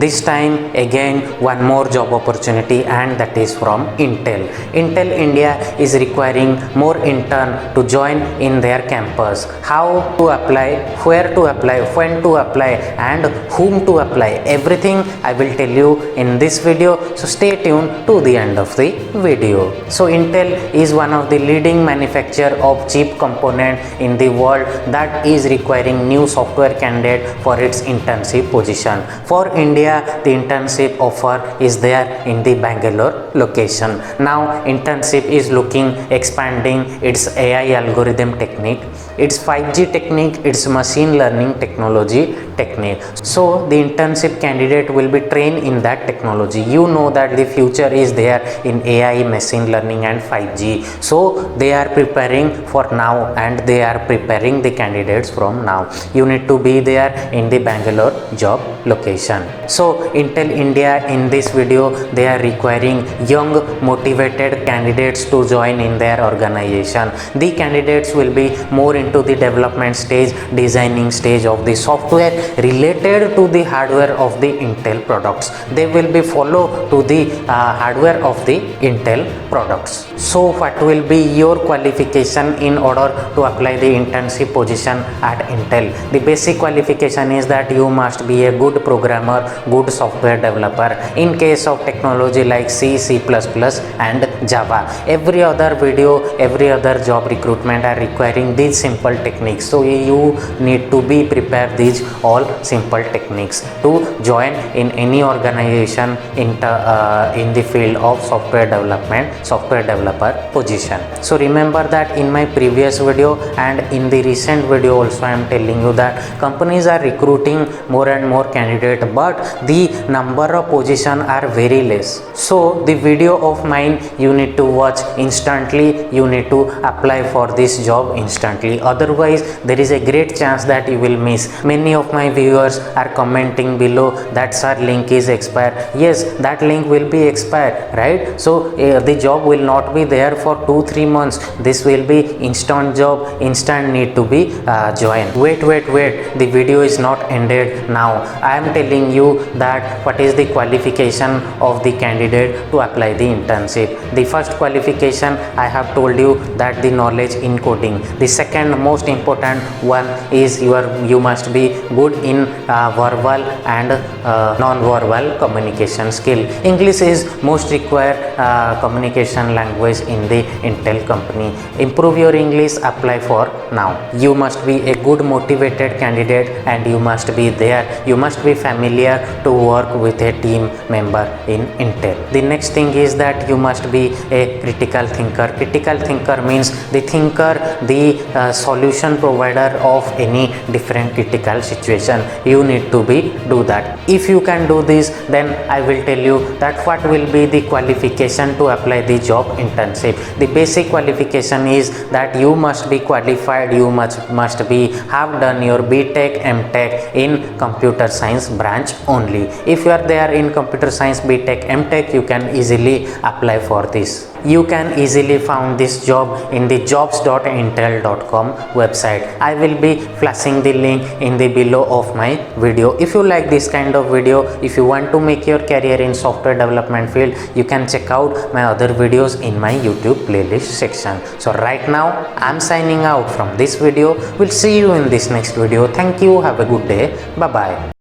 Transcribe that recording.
This time again one more job opportunity, and that is from Intel. Intel India is requiring more intern to join in their campus. How to apply, where to apply, when to apply, and whom to apply, everything I will tell you in this video, so stay tuned to the end of the video. So Intel is one of the leading manufacturer of chip component in the world that is requiring new software candidate for its internship position. For India, the internship offer is there in the Bangalore location. Now internship is looking expanding its AI algorithm technique, its 5G technique, its machine learning technology technique. So the internship candidate will be trained in that technology. You know that the future is there in AI, machine learning and 5G. So they are preparing for now, and they are preparing the candidates from now. You need to be there in the Bangalore job location. So Intel India, in this video, they are requiring young motivated candidates to join in their organization. The candidates will be more into the development stage, designing stage of the software related to the hardware of the Intel products. They will be follow to the hardware of the Intel products. So what will be your qualification in order to apply the internship position at Intel? The basic qualification is that you must be a good programmer, good software developer in case of technology like C, C++ and Java. Every other video, every other job recruitment are requiring these simple techniques. So you need to be prepared these all simple techniques to join in any organization in the field of software development, software developer position. So remember that in my previous video and in the recent video also I am telling you that companies are recruiting more and more candidates, but the number of positions are very less. So the video of mine you need to watch instantly, you need to apply for this job instantly, otherwise there is a great chance that you will miss. Many of my viewers are commenting below that sir, link is expired. Yes, that link will be expired, right? So the job will not be there for 2-3 months. This will be instant job, instant need to be joined. Wait, the video is not ended now. I am telling you that what is the qualification of the candidate to apply the internship. The first qualification I have told you that the knowledge in coding. The second most important one is you must be good in verbal and non-verbal communication skill. English is most required communication language in the Intel company. Improve your English, apply for now. You must be a good motivated candidate, and you must be there. You must be familiar to work with a team member in Intel. The next thing is that you must be a critical thinker. Critical thinker means the thinker, the solution provider of any different critical situation. You need to do that. If you can do this, then I will tell you that what will be the qualification to apply the job internship. The basic qualification is that you must be qualified, you must be have done your BTech, MTech in computer science branch only. If you are there in computer science, BTech, MTech, you can easily apply for this. You can easily found this job in the jobs.intel.com website. I will be flashing the link in the below of my video. If you like this kind of video, if you want to make your career in software development field, you can check out my other videos in my YouTube playlist section. So right now I'm signing out from this video. We'll see you in this next video. Thank you. Have a good day. Bye bye.